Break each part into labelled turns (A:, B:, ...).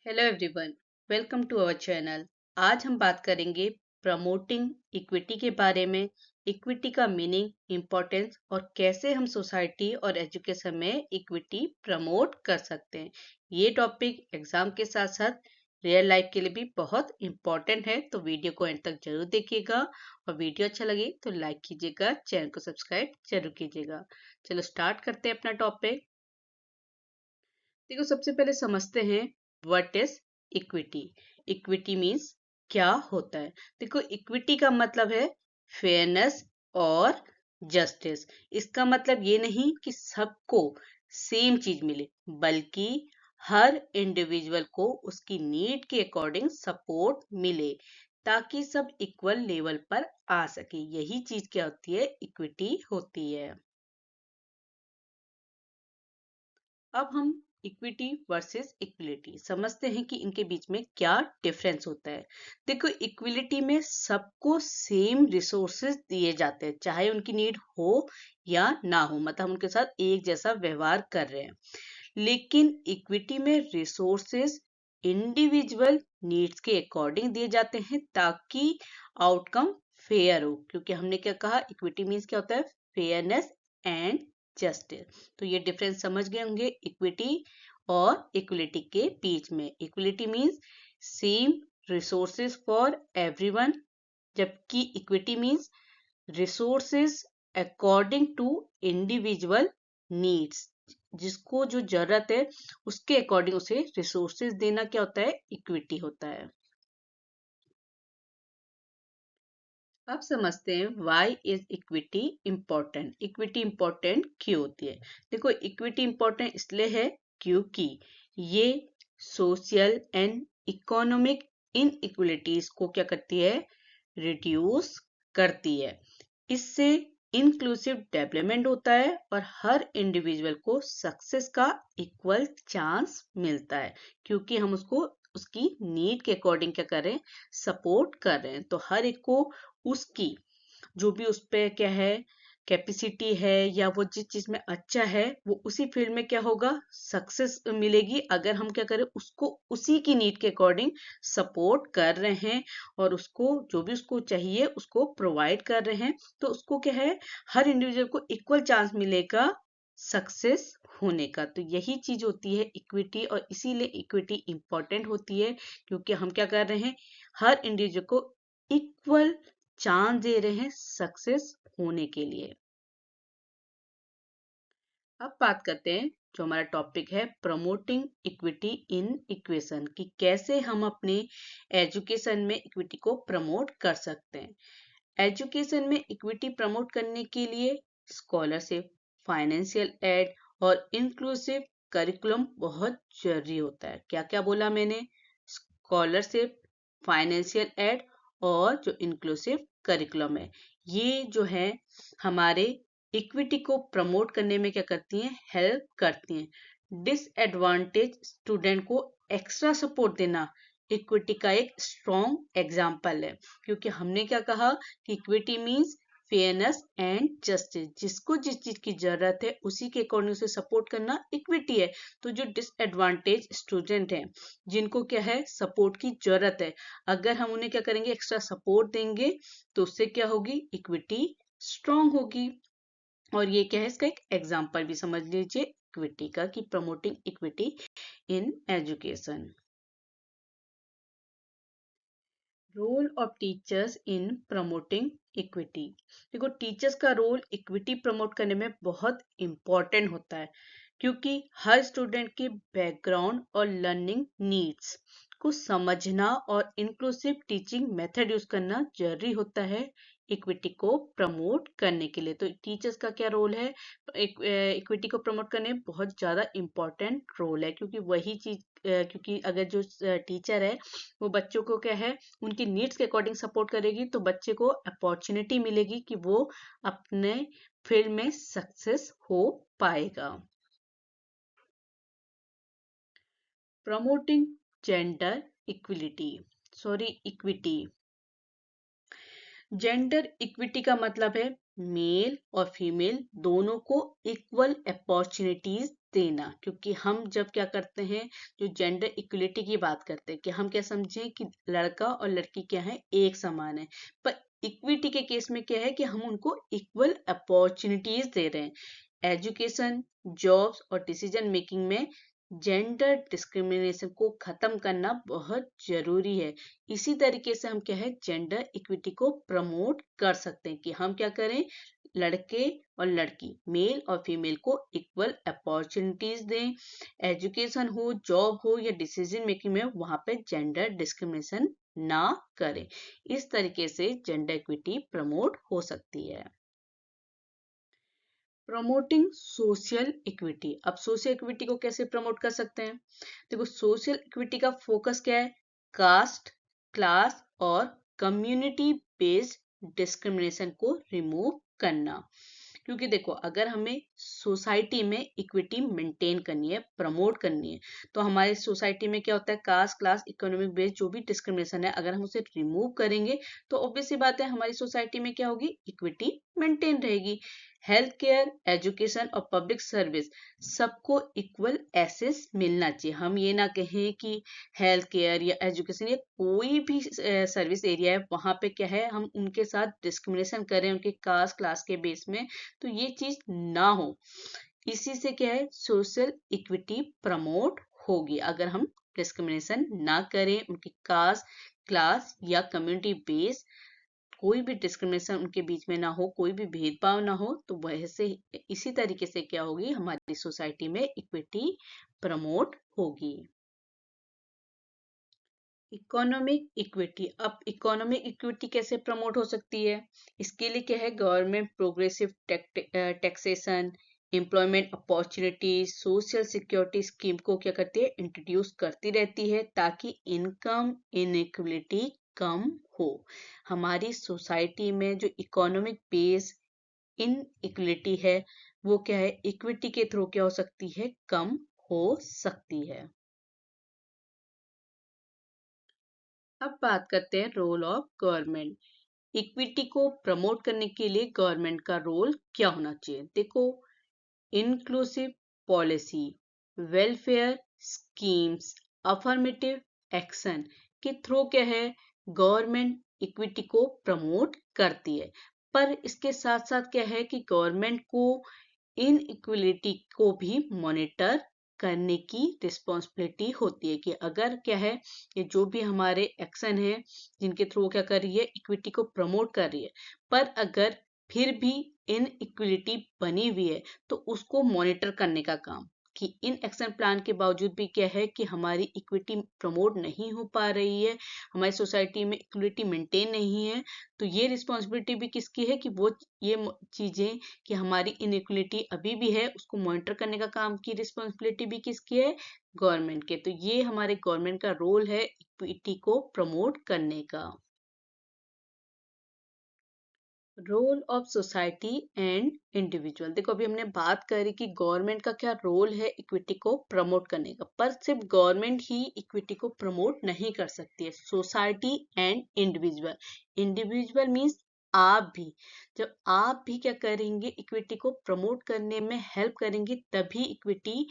A: Hello everyone, welcome to our channel. आज हम बात करेंगे प्रमोटिंग इक्विटी के बारे में। इक्विटी का मीनिंग, इम्पोर्टेंस और कैसे हम सोसाइटी और एजुकेशन में इक्विटी प्रमोट कर सकते हैं। ये टॉपिक एग्जाम के साथ साथ रियल लाइफ के लिए भी बहुत इम्पोर्टेंट है, तो वीडियो को एंड तक जरूर देखिएगा। और वीडियो अच्छा लगे तो लाइक कीजिएगा, चैनल को सब्सक्राइब जरूर कीजिएगा। चलो स्टार्ट करते हैं अपना टॉपिक। देखो, सबसे पहले समझते हैं what is equity. Equity means क्या होता है। देखो, इक्विटी का मतलब है फेयरनेस और जस्टिस। इसका मतलब ये नहीं कि सबको सेम चीज मिले, बल्कि हर इंडिविजुअल को उसकी नीड के अकॉर्डिंग सपोर्ट मिले, ताकि सब इक्वल लेवल पर आ सके। यही चीज क्या होती है, इक्विटी होती है। अब हम इक्विटी वर्सेस इक्विलिटी समझते हैं कि इनके बीच में क्या डिफरेंस होता है। देखो, इक्विलिटी में सबको सेम रिसोर्सेज दिए जाते हैं, चाहे उनकी नीड हो या ना हो, मतलब हम उनके साथ एक जैसा व्यवहार कर रहे हैं। लेकिन इक्विटी में रिसोर्सेज इंडिविजुअल नीड्स के अकॉर्डिंग दिए जाते हैं, ताकि आउटकम फेयर हो। क्योंकि हमने क्या कहा, इक्विटी मीन्स क्या होता है, फेयरनेस एंड जस्टिस। तो ये डिफरेंस समझ गए होंगे इक्विटी और इक्विलिटी के बीच में। Equality means same resources for everyone, जबकि equity means resources according to individual needs. जिसको जो जरूरत है उसके अकॉर्डिंग उसे रिसोर्सेज देना क्या होता है, इक्विटी होता है। अब समझते हैं why is equity important. Equity important क्यों होती है। देखो, इक्विटी इम्पोर्टेंट इसलिए है क्योंकि ये सोशल एंड इकोनॉमिक इनइक्वलिटीज को क्या करती है, रिड्यूस करती है। इससे इंक्लूसिव डेवलपमेंट होता है और हर इंडिविजुअल को सक्सेस का इक्वल चांस मिलता है, क्योंकि हम उसको उसकी नीड के अकॉर्डिंग क्या कर रहे हैं, सपोर्ट कर रहे हैं। तो हर एक को उसकी जो भी उस पे क्या है, कैपेसिटी है, या वो जिस चीज में अच्छा है, वो उसी फील्ड में क्या होगा, सक्सेस मिलेगी, अगर हम क्या करें, उसको उसी की नीड के अकॉर्डिंग सपोर्ट कर रहे हैं और उसको जो भी उसको चाहिए उसको प्रोवाइड कर रहे हैं। तो उसको क्या है, हर इंडिविजुअल को इक्वल चांस मिलेगा सक्सेस होने का। तो यही चीज होती है इक्विटी, और इसीलिए इक्विटी इंपॉर्टेंट होती है, क्योंकि हम क्या कर रहे हैं, हर इंडिविजुअल को इक्वल चांस दे रहे हैं सक्सेस होने के लिए। अब बात करते हैं जो हमारा टॉपिक है, प्रमोटिंग इक्विटी इन इक्वेशन, कि कैसे हम अपने एजुकेशन में इक्विटी को प्रमोट कर सकते हैं। एजुकेशन में इक्विटी प्रमोट करने के लिए स्कॉलरशिप, फाइनेंशियल एड और इंक्लूसिव करिकुलम बहुत जरूरी होता है। क्या क्या बोला मैंने, स्कॉलरशिप, फाइनेंशियल एड और जो इंक्लूसिव करिकुलम है, ये जो है हमारे इक्विटी को प्रमोट करने में क्या करती हैं, हेल्प करती हैं। डिसएडवांटेज स्टूडेंट को एक्स्ट्रा सपोर्ट देना इक्विटी का एक स्ट्रॉन्ग एग्जाम्पल है। क्योंकि हमने क्या कहा कि equity means fairness and justice, जिसको जिस चीज की जरूरत है उसी के अकॉर्डिंग से सपोर्ट करना इक्विटी है। तो जो डिसएडवांटेज स्टूडेंट हैं, जिनको क्या है, सपोर्ट की जरूरत है, अगर हम उन्हें क्या करेंगे, एक्स्ट्रा सपोर्ट देंगे, तो उससे क्या होगी, इक्विटी स्ट्रॉन्ग होगी। और ये क्या है, इसका एक एग्जाम्पल भी समझ लीजिए इक्विटी का, कि promoting equity in education. Role of teachers in promoting equity. देखो, टीचर्स का रोल इक्विटी प्रमोट करने में बहुत इंपॉर्टेंट होता है, क्योंकि हर स्टूडेंट के बैकग्राउंड और लर्निंग नीड्स को समझना और इंक्लूसिव टीचिंग मेथड यूज करना जरूरी होता है इक्विटी को प्रमोट करने के लिए। तो टीचर्स का क्या रोल है, इक्विटी को प्रमोट करने में बहुत ज्यादा इंपॉर्टेंट रोल है, क्योंकि वही चीज क्योंकि अगर जो टीचर है वो बच्चों को क्या है, उनकी नीड्स के अकॉर्डिंग सपोर्ट करेगी, तो बच्चे को अपॉर्चुनिटी मिलेगी कि वो अपने फील्ड में सक्सेस हो पाएगा। Promoting gender equality, sorry equity. Gender equity का मतलब है मेल और फीमेल दोनों को इक्वल अपॉर्चुनिटीज देना, क्योंकि हम जब क्या करते हैं, जो जेंडर इक्वलिटी की बात करते हैं, कि हम क्या समझें कि लड़का और लड़की क्या है, एक समान है। पर इक्विटी के केस में क्या है कि हम उनको इक्वल अपॉर्चुनिटीज दे रहे हैं। एजुकेशन, जॉब्स और डिसीजन मेकिंग में जेंडर डिस्क्रिमिनेशन को खत्म करना बहुत जरूरी है। इसी तरीके से हम क्या है, जेंडर इक्विटी को प्रमोट कर सकते हैं कि हम क्या करें, लड़के और लड़की, मेल और फीमेल को इक्वल अपॉर्चुनिटीज दें। एजुकेशन हो, जॉब हो या डिसीजन मेकिंग में वहां पे जेंडर डिस्क्रिमिनेशन ना करें। इस तरीके से जेंडर इक्विटी प्रमोट हो सकती है। Promoting social equity. अब सोशल इक्विटी को कैसे प्रमोट कर सकते हैं? देखो, सोशल इक्विटी का फोकस क्या है? कास्ट, क्लास और कम्युनिटी बेस्ड डिस्क्रिमिनेशन को रिमूव करना। क्योंकि देखो, अगर हमें सोसाइटी में इक्विटी मेंटेन करनी है, प्रमोट करनी है, तो हमारी सोसाइटी में क्या होता है, कास्ट, क्लास, इकोनॉमिक बेस्ड जो भी डिस्क्रिमिनेशन है, अगर हम उसे रिमूव करेंगे तो ऑब्वियस सी बात है, हमारी सोसाइटी में क्या होगी, इक्विटी मेंटेन रहेगी। हेल्थ केयर, एजुकेशन और पब्लिक सर्विस, सबको इक्वल एक्सेस मिलना चाहिए। हम ये ना कहें कि हेल्थ केयर या एजुकेशन या कोई भी सर्विस एरिया है, वहां पे क्या है, हम उनके साथ डिस्क्रिमिनेशन करें उनके कास्ट, क्लास के बेस में, तो ये चीज ना हो। इसी से क्या है, सोशल इक्विटी प्रमोट होगी, अगर हम डिस्क्रिमिनेशन ना करें उनकी कास्ट, क्लास या कम्युनिटी बेस, कोई भी डिस्क्रिमिनेशन उनके बीच में ना हो, कोई भी भेदभाव ना हो, तो वैसे इसी तरीके से क्या होगी, हमारी सोसाइटी में इक्विटी प्रमोट होगी। Economic equity. अब इकोनॉमिक इक्विटी कैसे प्रमोट हो सकती है? इसके लिए क्या है, government progressive taxation, employment opportunity, social security scheme को क्या करती है, इंट्रोड्यूस करती रहती है, ताकि इनकम इनइक्विलिटी कम हो। हमारी सोसाइटी में जो इकोनॉमिक बेस इन इक्विलिटी है, वो क्या है, इक्विटी के थ्रू क्या हो सकती है, कम हो सकती है। अब बात करते हैं रोल ऑफ गवर्नमेंट। इक्विटी को प्रमोट करने के लिए गवर्नमेंट का रोल क्या होना चाहिए? देखो, inclusive policy, welfare schemes, affirmative action के थ्रू क्या है, गवर्नमेंट इक्विटी को प्रमोट करती है। पर इसके साथ साथ क्या है कि गवर्नमेंट को इन इक्वलिटी को भी मॉनिटर करने की रिस्पॉन्सिबिलिटी होती है, कि अगर क्या है, ये जो भी हमारे एक्शन है जिनके थ्रू क्या कर रही है, इक्विटी को प्रमोट कर रही है, पर अगर फिर भी इन इक्वलिटी बनी हुई है, तो उसको मॉनिटर करने का काम, कि इन एक्शन प्लान के बावजूद भी क्या है कि हमारी इक्विटी प्रमोट नहीं हो पा रही है, हमारी सोसाइटी में इक्वलिटी मेंटेन नहीं है, तो ये रिस्पॉन्सिबिलिटी भी किसकी है, कि वो ये चीजें, कि हमारी इनइक्वलिटी अभी भी है, उसको मॉनिटर करने का काम की रिस्पॉन्सिबिलिटी भी किसकी है, गवर्नमेंट के। तो ये हमारे गवर्नमेंट का रोल है इक्विटी को प्रमोट करने का। Role of society and individual. देखो, अभी हमने बात करी कि गवर्नमेंट का क्या रोल है इक्विटी को प्रमोट करने का, पर सिर्फ गवर्नमेंट ही इक्विटी को प्रमोट नहीं कर सकती है, society and individual. Individual means आप भी, जब आप भी क्या करेंगे, इक्विटी को प्रमोट करने में हेल्प करेंगे, तभी इक्विटी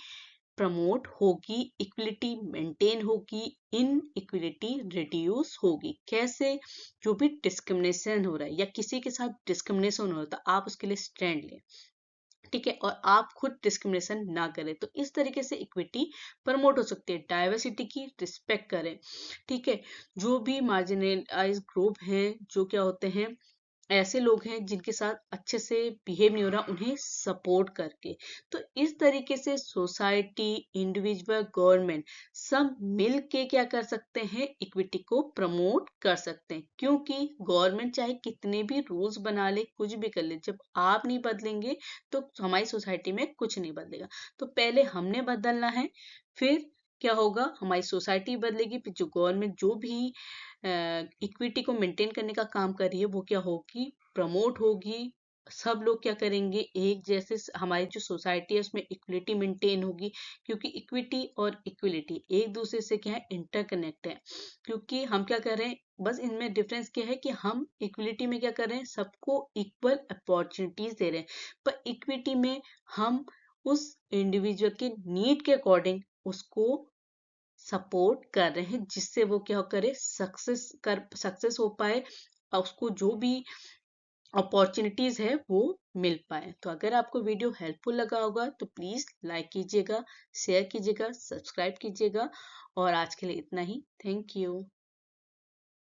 A: प्रमोट होगी, इक्विलिटी मेंटेन होगी, इन इक्विलिटी रिड्यूस होगी। कैसे? जो भी डिस्क्रिमिनेशन हो रहा है या किसी के साथ डिस्क्रिमिनेशन हो रहा है, तो आप उसके लिए स्टैंड लें, ठीक है, और आप खुद डिस्क्रिमिनेशन ना करें, तो इस तरीके से इक्विटी प्रमोट हो सकती है। डाइवर्सिटी की रिस्पेक्ट करें, ठीक है, जो भी मार्जिनलाइज ग्रुप हैं, जो क्या होते हैं, ऐसे लोग हैं जिनके साथ अच्छे से बिहेव नहीं हो रहा, उन्हें सपोर्ट करके, तो इस तरीके से सोसाइटी, इंडिविजुअल, गवर्नमेंट सब मिल के क्या कर सकते हैं, इक्विटी को प्रमोट कर सकते हैं। क्योंकि गवर्नमेंट चाहे कितने भी रूल्स बना ले, कुछ भी कर ले, जब आप नहीं बदलेंगे तो हमारी सोसाइटी में कुछ नहीं बदलेगा। तो पहले हमने बदलना है, फिर क्या होगा, हमारी सोसाइटी बदलेगी, फिर जो गवर्नमेंट जो भी इक्विटी को मेंटेन करने का काम कर रही है, वो क्या होगी, प्रमोट होगी। सब लोग क्या करेंगे, एक जैसे हमारी जो सोसाइटी है उसमें इक्विलिटी मेंटेन होगी, क्योंकि इक्विटी और इक्विलिटी एक दूसरे से क्या है, इंटरकनेक्ट है। क्योंकि हम क्या कर रहे हैं, बस इनमें डिफरेंस क्या है, कि हम इक्विलिटी में क्या कर रहे हैं, सबको इक्वल अपॉर्चुनिटीज दे रहे हैं, पर इक्विटी में हम उस इंडिविजुअल के नीड के अकॉर्डिंग उसको सपोर्ट कर रहे हैं, जिससे वो क्या करे, सक्सेस हो पाए और उसको जो भी अपॉर्चुनिटीज है वो मिल पाए। तो अगर आपको वीडियो हेल्पफुल लगा होगा तो प्लीज लाइक कीजिएगा, शेयर कीजिएगा, सब्सक्राइब कीजिएगा। और आज के लिए इतना ही। Thank you.